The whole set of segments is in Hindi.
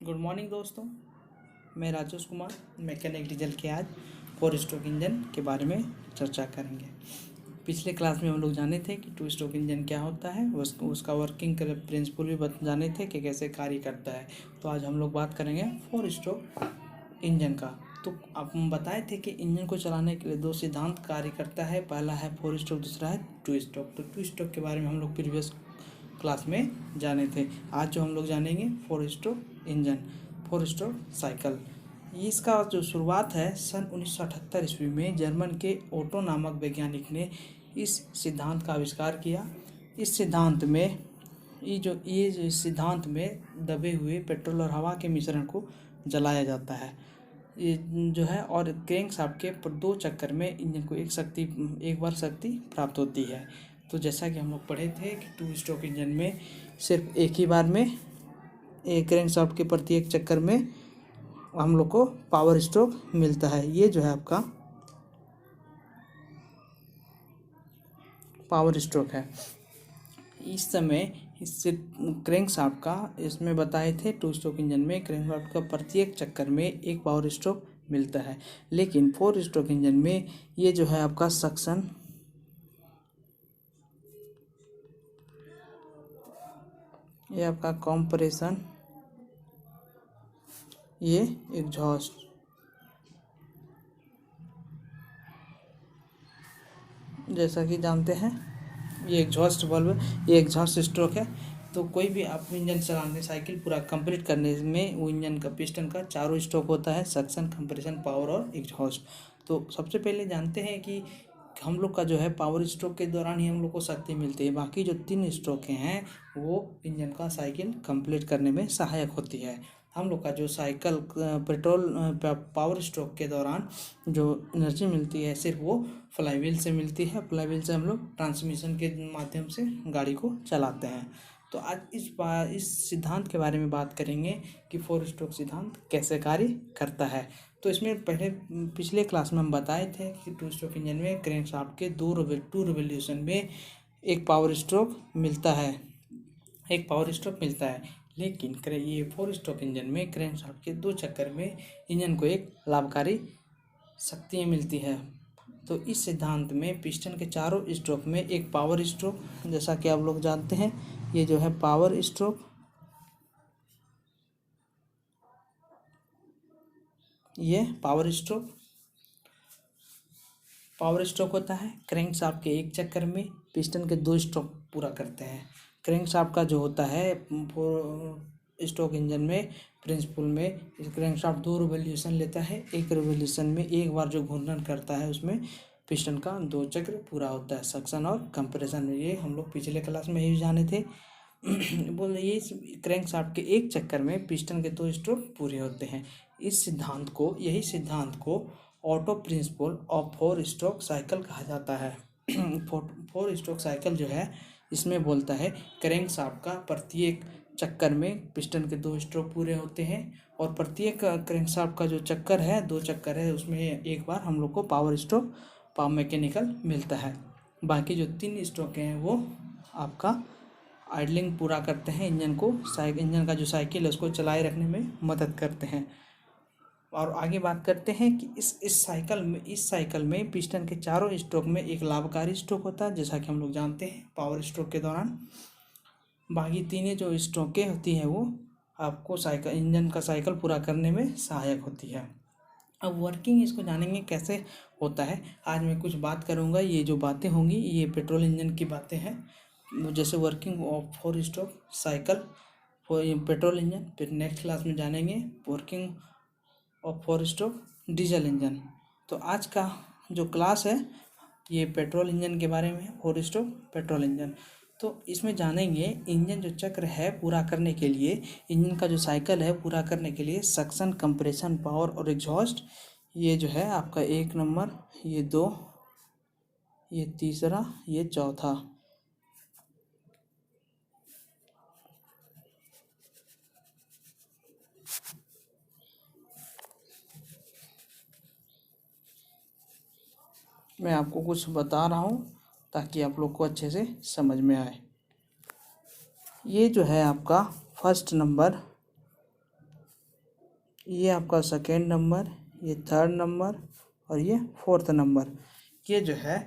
गुड मॉर्निंग दोस्तों। मैं राजेश कुमार मैकेनिक डीजल के आज 4 स्ट्रोक इंजन के बारे में चर्चा करेंगे। पिछले क्लास में हम लोग जाने थे कि 2 स्ट्रोक इंजन क्या होता है, उसका वर्किंग प्रिंसिपल भी जाने थे कि कैसे कार्य करता है। तो आज हम लोग बात करेंगे 4 स्ट्रोक इंजन का। तो अब हम बताए थे कि इंजन को चलाने के लिए 2 सिद्धांत कार्य करता है। पहला है 4 स्ट्रोक, दूसरा है 2 स्ट्रोक। तो 2 स्ट्रोक के बारे में हम लोग प्रीवियस क्लास में जाने थे। आज जो हम लोग जानेंगे 4 स्ट्रोक इंजन, 4 स्ट्रोक साइकिल। इसका जो शुरुआत है सन 1978 ईस्वी में जर्मन के ओटो नामक वैज्ञानिक ने इस सिद्धांत का आविष्कार किया। इस सिद्धांत में दबे हुए पेट्रोल और हवा के मिश्रण को जलाया जाता है, ये जो है, और क्रैंकशाफ्ट के 2 चक्कर में इंजन को एक बार शक्ति प्राप्त होती है। तो जैसा कि हम लोग पढ़े थे कि 2 स्ट्रोक इंजन में सिर्फ एक ही बार में एक क्रैंकशाफ्ट के प्रत्येक चक्कर में हम लोग को पावर स्ट्रोक मिलता है। ये जो है आपका पावर स्ट्रोक है। इस समय इससे क्रैंकशाफ्ट का इसमें बताए थे 2 स्ट्रोक इंजन में क्रैंकशाफ्ट का प्रत्येक चक्कर में एक पावर स्ट्रोक मिलता है। लेकिन 4 स्ट्रोक इंजन में ये जो है आपका सक्शन, ये आपका कंप्रेशन, ये एग्जॉस्ट, जैसा कि जानते हैं ये एग्जॉस्ट वाल्व, ये एग्जॉस्ट स्ट्रोक है। तो कोई भी आप इंजन चलाने साइकिल पूरा कंप्लीट करने में वो इंजन का पिस्टन का 4 स्ट्रोक होता है, सक्शन, कंप्रेशन, पावर और एग्जॉस्ट। तो सबसे पहले जानते हैं कि हम लोग का जो है पावर स्ट्रोक के दौरान ही हम लोग को शक्ति मिलती है। बाकी जो 3 स्ट्रोक हैं वो इंजन का साइकिल कंप्लीट करने में सहायक होती है। हम लोग का जो साइकिल पेट्रोल पावर स्ट्रोक के दौरान जो एनर्जी मिलती है सिर्फ वो फ्लाईव्हील से मिलती है। फ्लाईव्हील से हम लोग ट्रांसमिशन के माध्यम से गाड़ी को चलाते हैं। तो आज इस सिद्धांत के बारे में बात करेंगे कि 4 स्ट्रोक सिद्धांत कैसे कार्य करता है। तो इसमें पिछले क्लास में हम बताए थे कि 2 स्ट्रोक इंजन में क्रैंकशाफ्ट के 2 रिवोल्यूशन में एक पावर स्ट्रोक मिलता है, लेकिन ये 4 स्ट्रोक इंजन में क्रैंकशाफ्ट के 2 चक्कर में इंजन को एक लाभकारी शक्ति मिलती है। तो इस सिद्धांत में पिस्टन के 4 स्ट्रोक में एक पावर स्ट्रोक, जैसा कि आप लोग जानते हैं, ये जो है पावर स्ट्रोक, ये पावर स्ट्रोक होता है। क्रैंकशाफ्ट के एक चक्कर में पिस्टन के 2 स्ट्रोक पूरा करते हैं। क्रैंकशाफ्ट का जो होता है 4 स्ट्रोक इंजन में प्रिंसिपल में क्रैंकशाफ्ट 2 रिवोल्यूशन लेता है। एक रिवोल्यूशन में एक बार जो घूर्णन करता है उसमें पिस्टन का 2 चक्र पूरा होता है, सक्शन और कंप्रेशन। ये हम लोग पिछले क्लास में ही जाने थे। बोल ये क्रैंकशाफ्ट के एक चक्कर में पिस्टन के 2 स्ट्रोक पूरे होते हैं। यही सिद्धांत को auto principle of 4 stroke cycle कहा जाता है। 4 स्ट्रोक साइकिल जो है इसमें बोलता है क्रैंकशाफ्ट का प्रत्येक चक्कर में पिस्टन के 2 स्ट्रोक पूरे होते हैं, और प्रत्येक क्रैंकशाफ्ट का जो चक्कर है 2 चक्कर है उसमें एक बार हम लोग को पावर स्ट्रोक, पावर मैकेनिकल मिलता है। बाकी जो 3 स्ट्रोक हैं वो आपका आइडलिंग पूरा करते हैं, इंजन का जो साइकिल है उसको चलाए रखने में मदद करते हैं। और आगे बात करते हैं कि इस साइकिल में पिस्टन के 4 स्ट्रोक में एक लाभकारी स्ट्रोक होता है, जैसा कि हम लोग जानते हैं पावर स्ट्रोक के दौरान। बाकी 3 जो स्ट्रोकें होती हैं वो आपको इंजन का साइकिल पूरा करने में सहायक होती है। अब वर्किंग इसको जानेंगे कैसे होता है। आज मैं कुछ बात करूँगा, ये जो बातें होंगी ये पेट्रोल इंजन की बातें हैं, जैसे working of 4 stroke cycle petrol engine. फिर नेक्स्ट क्लास में जानेंगे working of 4 stroke diesel engine. तो आज का जो क्लास है ये पेट्रोल इंजन के बारे में, 4 स्ट्रोक पेट्रोल इंजन। तो इसमें जानेंगे इंजन जो चक्र है पूरा करने के लिए, इंजन का जो साइकिल है पूरा करने के लिए सक्शन, कंप्रेशन, पावर और एग्जॉस्ट, ये जो है आपका 1 नंबर, ये 2, ये तीसरा, ये चौथा। मैं आपको कुछ बता रहा हूँ ताकि आप लोग को अच्छे से समझ में आए। ये जो है आपका फर्स्ट नंबर ये आपका सेकेंड नंबर, ये थर्ड नंबर और ये फोर्थ नंबर। ये जो है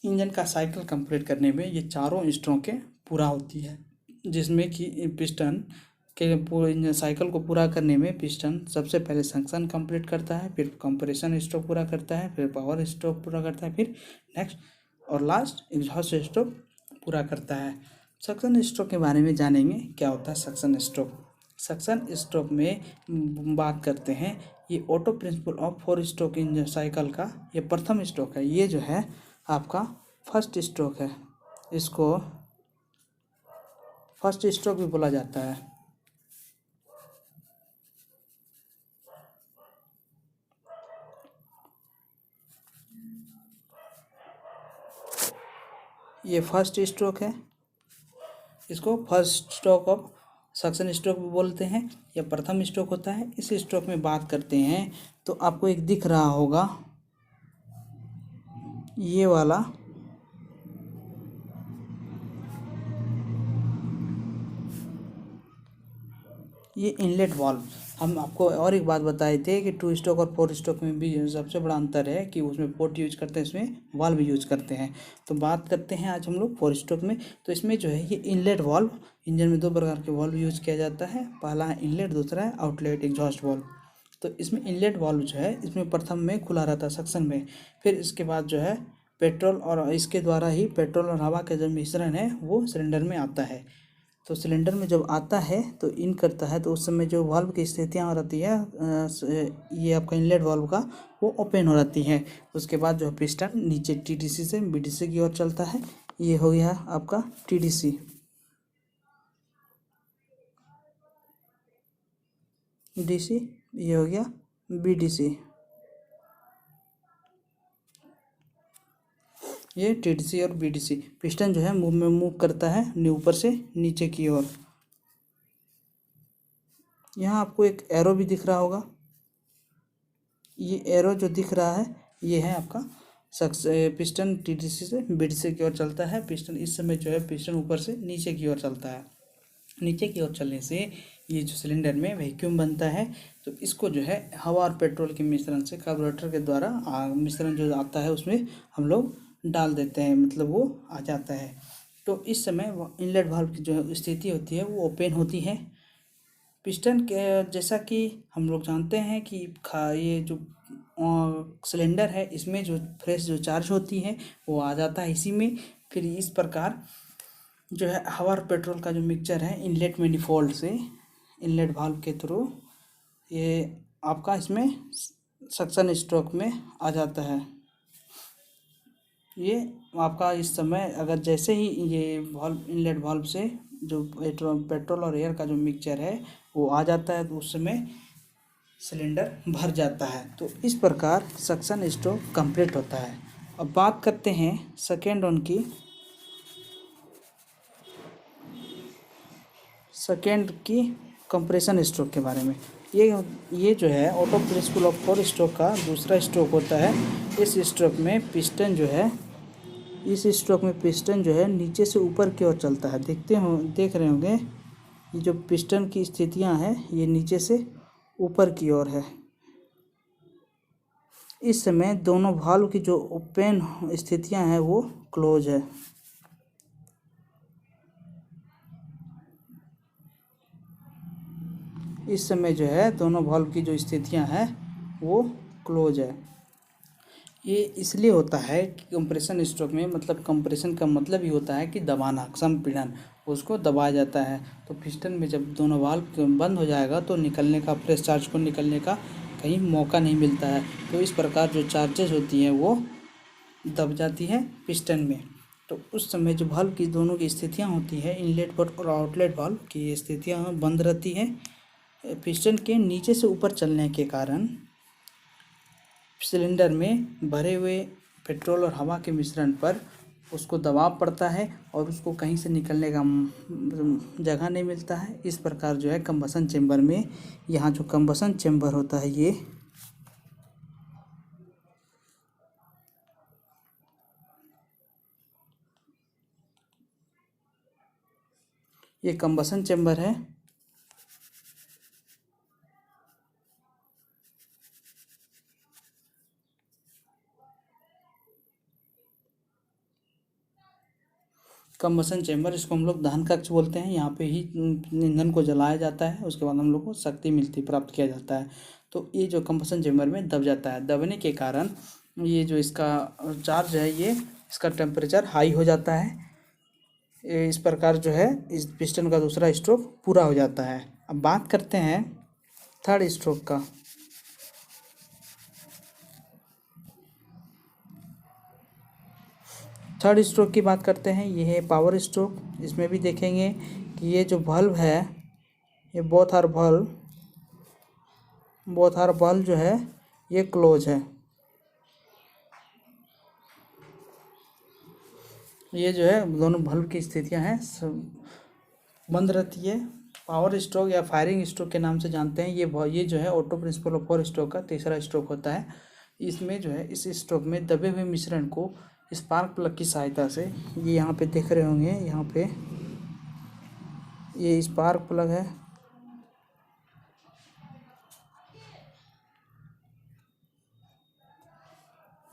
इंजन का साइकिल कंप्लीट करने में ये चारों स्ट्रोकें पूरा होती है, जिसमें कि पिस्टन के पूरे इंजन साइकिल को पूरा करने में पिस्टन सबसे पहले सक्शन कंप्लीट करता है, फिर कंप्रेशन स्ट्रोक पूरा करता है, फिर पावर स्ट्रोक पूरा करता है, फिर नेक्स्ट और लास्ट एग्जॉस्ट स्ट्रोक पूरा करता है। सक्शन स्ट्रोक के बारे में जानेंगे क्या होता है सक्शन स्ट्रोक। सक्शन स्ट्रोक में बात करते हैं, ये auto principle of four stroke engine cycle का ये प्रथम स्ट्रोक है। ये जो है आपका फर्स्ट स्ट्रोक है, इसको फर्स्ट स्ट्रोक भी बोला जाता है। ये फर्स्ट स्ट्रोक है, इसको first stroke of suction stroke भी बोलते हैं, यह प्रथम स्ट्रोक होता है। इस स्ट्रोक में बात करते हैं तो आपको एक दिख रहा होगा ये वाला, ये इनलेट वाल्व। हम आपको और एक बात बताए थे कि टू स्ट्रोक और फोर स्ट्रोक में भी सबसे बड़ा अंतर है कि उसमें पोर्ट यूज करते हैं, इसमें वाल्व यूज करते हैं। तो बात करते हैं आज हम लोग फोर स्ट्रोक में। तो इसमें जो है ये इनलेट वाल्व, इंजन में दो प्रकार के वाल्व यूज किया जाता है, पहला है इनलेट, दूसरा है आउटलेट एग्जॉस्ट वाल्व। तो इसमें इनलेट वाल्व जो है इसमें प्रथम में खुला रहता है सक्शन में, फिर इसके बाद जो है पेट्रोल और इसके द्वारा ही पेट्रोल और हवा का जो मिश्रण है वो सिलेंडर में आता है। तो सिलेंडर में जब आता है तो इन करता है तो उस समय जो वाल्व की स्थितियाँ हो रहती है ये आपका इनलेट वाल्व का वो ओपन हो जाती है। उसके बाद जो पिस्टन नीचे टीडीसी से बीडीसी की ओर चलता है। ये हो गया आपका टीडीसी, डीसी, ये हो गया बीडीसी, ये टीडीसी और बीडीसी। पिस्टन जो है मूव करता है ऊपर से नीचे की ओर। यहाँ आपको एक एरो भी दिख रहा होगा, ये एरो जो दिख रहा है ये है आपका पिस्टन टीडीसी से बीडीसी की ओर चलता है। पिस्टन इस समय जो है पिस्टन ऊपर से नीचे की ओर चलता है। नीचे की ओर चलने से ये जो सिलेंडर में वैक्यूम बनता है, तो इसको जो है हवा और पेट्रोल के मिश्रण से कार्बोरेटर के द्वारा मिश्रण जो आता है उसमें हम लोग डाल देते हैं, मतलब वो आ जाता है। तो इस समय वो इनलेट वाल्व की जो स्थिति होती है वो ओपन होती है। पिस्टन के जैसा कि हम लोग जानते हैं कि ये जो सिलेंडर है इसमें जो फ्रेश जो चार्ज होती है वो आ जाता है इसी में। फिर इस प्रकार जो है हवा और पेट्रोल का जो मिक्सचर है इनलेट मैनिफोल्ड से इनलेट वाल्व के थ्रू ये आपका इसमें सक्शन स्ट्रोक में आ जाता है। ये आपका इस समय अगर जैसे ही ये वाल्व इनलेट वाल्व से जो पेट्रोल और एयर का जो मिक्सचर है वो आ जाता है तो उस समय सिलेंडर भर जाता है। तो इस प्रकार सक्शन स्ट्रोक कंप्लीट होता है। अब बात करते हैं सेकेंड वन की, सेकेंड की कंप्रेशन स्ट्रोक के बारे में। ये जो है auto principle of four stroke का दूसरा स्ट्रोक होता है। इस स्ट्रोक में पिस्टन जो है इस स्ट्रोक में पिस्टन जो है नीचे से ऊपर की ओर चलता है। देख रहे होंगे ये जो पिस्टन की स्थितियां हैं ये नीचे से ऊपर की ओर है। इस समय दोनों वाल्व की जो ओपन स्थितियां हैं वो क्लोज है। इस समय जो है दोनों वाल्व की जो स्थितियां हैं वो क्लोज है। ये इसलिए होता है कि कंप्रेशन स्ट्रोक में, मतलब कंप्रेशन का मतलब ही होता है कि दबाना, संपीड़न, उसको दबाया जाता है। तो पिस्टन में जब दोनों वाल्व बंद हो जाएगा तो निकलने का, फ्रेश चार्ज को निकलने का कहीं मौका नहीं मिलता है। तो इस प्रकार जो चार्जेस होती हैं वो दब जाती है पिस्टन में। तो उस समय जो वाल्व की दोनों की स्थितियाँ होती है, इनलेट और आउटलेट वाल्व की स्थितियाँ बंद रहती हैं। पिस्टन के नीचे से ऊपर चलने के कारण सिलेंडर में भरे हुए पेट्रोल और हवा के मिश्रण पर उसको दबाव पड़ता है और उसको कहीं से निकलने का जगह नहीं मिलता है। इस प्रकार जो है कंबसन चेंबर में, यहाँ जो कंबसन चेंबर होता है ये कंबसन चेंबर है। कंबसन चेम्बर, इसको हम लोग दहन कक्ष बोलते हैं। यहाँ पे ही ईंधन को जलाया जाता है, उसके बाद हम लोग को शक्ति मिलती प्राप्त किया जाता है। तो ये जो कंबसन चेम्बर में दब जाता है, दबने के कारण ये जो इसका चार्ज है, ये इसका टेम्परेचर हाई हो जाता है। इस प्रकार जो है इस पिस्टन का दूसरा स्ट्रोक पूरा हो जाता है। अब बात करते हैं थर्ड स्ट्रोक का। थर्ड स्ट्रोक की बात करते हैं, ये है पावर स्ट्रोक। इसमें भी देखेंगे कि ये जो बल्ब है, ये बोथ आर बल्ब जो है ये क्लोज है। ये जो है दोनों बल्ब की स्थितियां हैं बंद रहती है। पावर स्ट्रोक या फायरिंग स्ट्रोक के नाम से जानते हैं। ये जो है auto principle of power stroke का तीसरा स्ट्रोक होता है। इसमें जो है इस स्ट्रोक में दबे हुए मिश्रण को स्पार्क प्लग की सहायता से, ये यहाँ पे देख रहे होंगे, यहाँ पे ये स्पार्क प्लग है,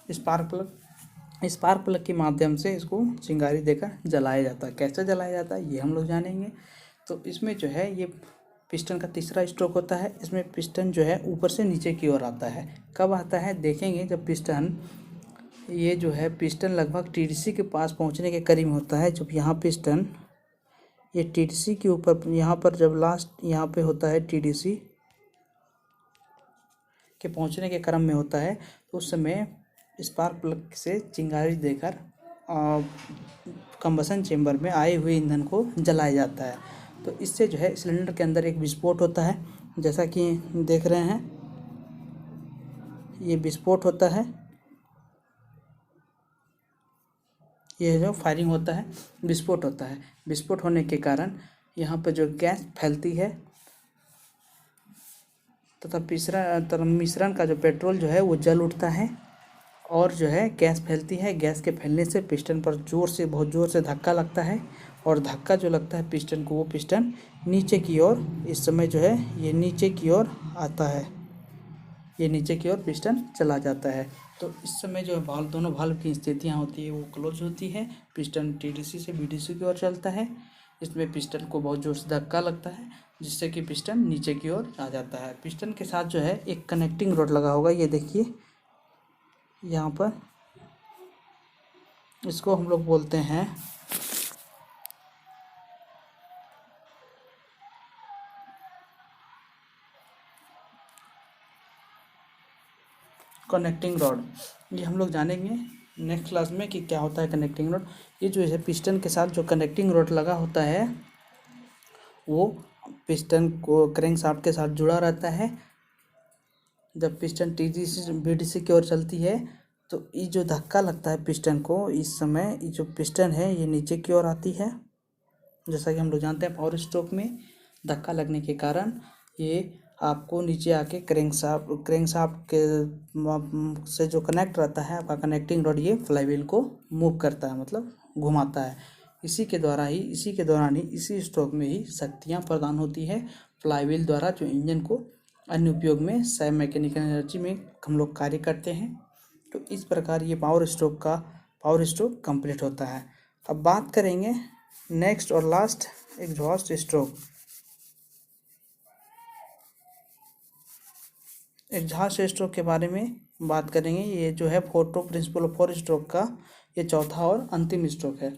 स्पार्क प्लग के माध्यम से इसको चिंगारी देकर जलाया जाता है। कैसे जलाया जाता है ये हम लोग जानेंगे। तो इसमें जो है ये पिस्टन का तीसरा स्ट्रोक होता है। इसमें पिस्टन जो है ऊपर से नीचे की ओर आता है। कब आता है देखेंगे, जब पिस्टन ये जो है पिस्टन लगभग टीडीसी के पास पहुंचने के करीब होता है। जब यहाँ पिस्टन ये टीडीसी के ऊपर, यहाँ पर जब लास्ट यहाँ पे होता है टीडीसी के पहुंचने के क्रम में होता है, तो उस समय स्पार्क प्लग से चिंगारी देकर कंबसन चेम्बर में आए हुए ईंधन को जलाया जाता है। तो इससे जो है सिलेंडर के अंदर एक विस्फोट होता है, जैसा कि देख रहे हैं ये विस्फोट होता है। ये जो फायरिंग होता है विस्फोट होता है। विस्फोट होने के कारण यहाँ पर जो गैस फैलती है तथा मिश्रण का जो पेट्रोल जो है वो जल उठता है और जो है गैस फैलती है। गैस के फैलने से पिस्टन पर बहुत ज़ोर से धक्का लगता है और धक्का जो लगता है पिस्टन को, वो पिस्टन नीचे की ओर इस समय जो है ये नीचे की ओर आता है, ये नीचे की ओर पिस्टन चला जाता है। तो इस समय जो दोनों वाल्व की स्थितियाँ होती है वो क्लोज होती है। पिस्टन टीडीसी से बीडीसी की ओर चलता है। इसमें पिस्टन को बहुत ज़ोर से धक्का लगता है, जिससे कि पिस्टन नीचे की ओर आ जाता है। पिस्टन के साथ जो है एक कनेक्टिंग रॉड लगा होगा, ये देखिए यहाँ पर, इसको हम लोग बोलते हैं कनेक्टिंग रॉड। ये हम लोग जानेंगे नेक्स्ट क्लास में कि क्या होता है कनेक्टिंग रॉड। ये जो है पिस्टन के साथ जो कनेक्टिंग रॉड लगा होता है वो पिस्टन को क्रैंकशाफ्ट के साथ जुड़ा रहता है। जब पिस्टन टीडीसी से बीडीसी की ओर चलती है तो ये जो धक्का लगता है पिस्टन को, इस समय ये जो पिस्टन है ये नीचे की ओर आती है। जैसा कि हम लोग जानते हैं पावर स्ट्रोक में धक्का लगने के कारण ये आपको नीचे आके क्रैंकशाफ्ट के से जो कनेक्ट रहता है आपका कनेक्टिंग रॉड, ये फ्लाईव्हील को मूव करता है, मतलब घुमाता है। इसी के दौरान ही इसी स्ट्रोक में ही शक्तियाँ प्रदान होती है फ्लाईव्हील द्वारा, जो इंजन को अन्य उपयोग में सेम मैकेनिकल एनर्जी में हम लोग कार्य करते हैं। तो इस प्रकार ये पावर स्ट्रोक कंप्लीट होता है। अब बात करेंगे नेक्स्ट और last exhaust stroke. Exhaust stroke के बारे में बात करेंगे। ये जो है auto principle of power stroke का ये चौथा और अंतिम स्ट्रोक है।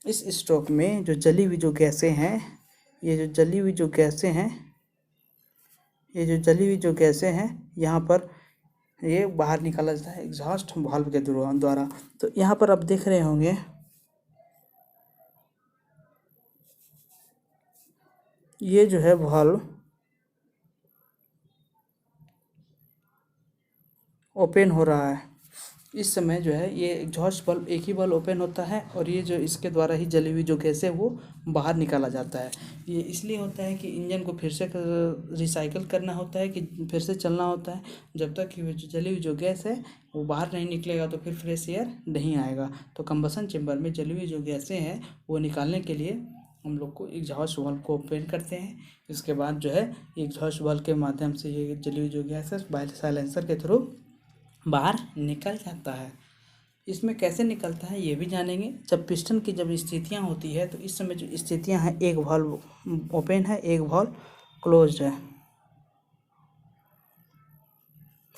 इस स्ट्रोक में जो जली हुई जो गैसें हैं, ये जो जली हुई जो गैसें हैं यहाँ पर ये बाहर निकाला जाता है एग्जॉस्ट वाल्व के द्वारा। तो यहाँ पर आप देख रहे होंगे ये जो है वाल्व ओपन हो रहा है। इस समय जो है ये एग्जॉस्ट वाल्व, एक ही वाल्व ओपन होता है और ये जो इसके द्वारा ही जली हुई जो गैस है वो बाहर निकाला जाता है। ये इसलिए होता है कि इंजन को फिर से रिसाइकल करना होता है, कि फिर से चलना होता है। जब तक कि जो जली हुई जो गैस है वो बाहर नहीं निकलेगा तो फिर फ्रेश एयर नहीं आएगा। तो कंबसन चेम्बर में जली हुई जो गैसें हैं वो निकालने के लिए हम लोग को एग्जॉस्ट वाल्व को ओपन करते हैं। इसके बाद जो है एग्जॉस्ट वाल्व के माध्यम से ये जली हुई जो गैस है साइलेंसर के थ्रू बाहर निकल जाता है। इसमें कैसे निकलता है ये भी जानेंगे। जब पिस्टन की जब स्थितियाँ होती है तो इस समय जो स्थितियाँ हैं, एक वाल्व ओपन है, एक वाल्व क्लोज्ड है,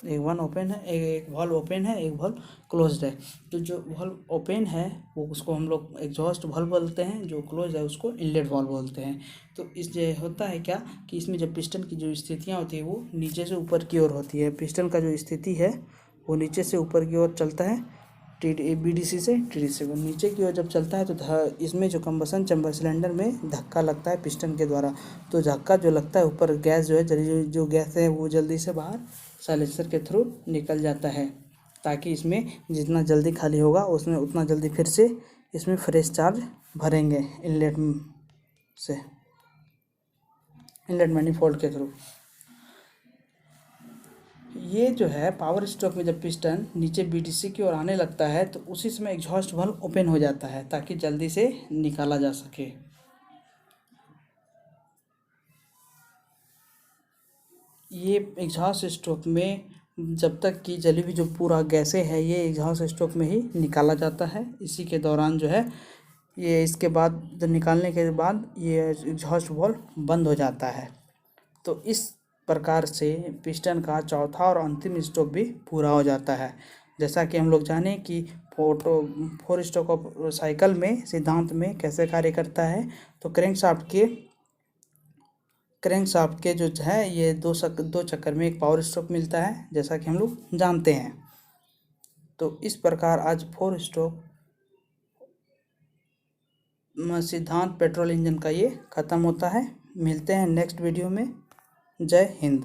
एक वाल्व ओपन है, एक वाल्व ओपन है, एक वाल्व क्लोज्ड है। तो जो वाल्व ओपन है वो उसको हम लोग एग्जॉस्ट वाल्व बोलते हैं, जो क्लोज है उसको इनलेट वाल्व बोलते हैं। तो इस ये होता है क्या कि इसमें जब पिस्टन की जो स्थितियाँ होती है वो नीचे से ऊपर की ओर होती है। पिस्टन का जो स्थिति है वो नीचे से ऊपर की ओर चलता है, BDC से TDC को नीचे की ओर जब चलता है तो इसमें जो कंबसन चैम्बर सिलेंडर में धक्का लगता है पिस्टन के द्वारा। तो धक्का जो लगता है ऊपर गैस जो है जो गैस है वो जल्दी से बाहर साइलेंसर के थ्रू निकल जाता है, ताकि इसमें जितना जल्दी खाली होगा उसमें उतना जल्दी फिर से इसमें फ्रेश चार्ज भरेंगे इनलेट से, इनलेट मैनिफोल्ड के थ्रू। ये जो है पावर स्ट्रोक में जब पिस्टन नीचे BDC की ओर आने लगता है तो उसी समय एग्जॉस्ट वाल्व ओपन हो जाता है ताकि जल्दी से निकाला जा सके। ये एग्जॉस्ट स्ट्रोक में जब तक कि जली हुई जो पूरा गैसें है ये एग्जॉस्ट स्ट्रोक में ही निकाला जाता है। इसी के दौरान जो है ये इसके बाद जब निकालने के बाद ये एग्जॉस्ट वाल्व बंद हो जाता है। तो इस प्रकार से पिस्टन का चौथा और अंतिम स्ट्रोक भी पूरा हो जाता है। जैसा कि हम लोग जाने कि फोर स्ट्रोक ऑफ साइकिल में सिद्धांत में कैसे कार्य करता है। तो क्रैंकशाफ्ट के जो है ये दो चक्कर में एक पावर स्ट्रोक मिलता है, जैसा कि हम लोग जानते हैं। तो इस प्रकार आज फोर स्ट्रोक सिद्धांत पेट्रोल इंजन का ये ख़त्म होता है। मिलते हैं नेक्स्ट वीडियो में। जय हिंद।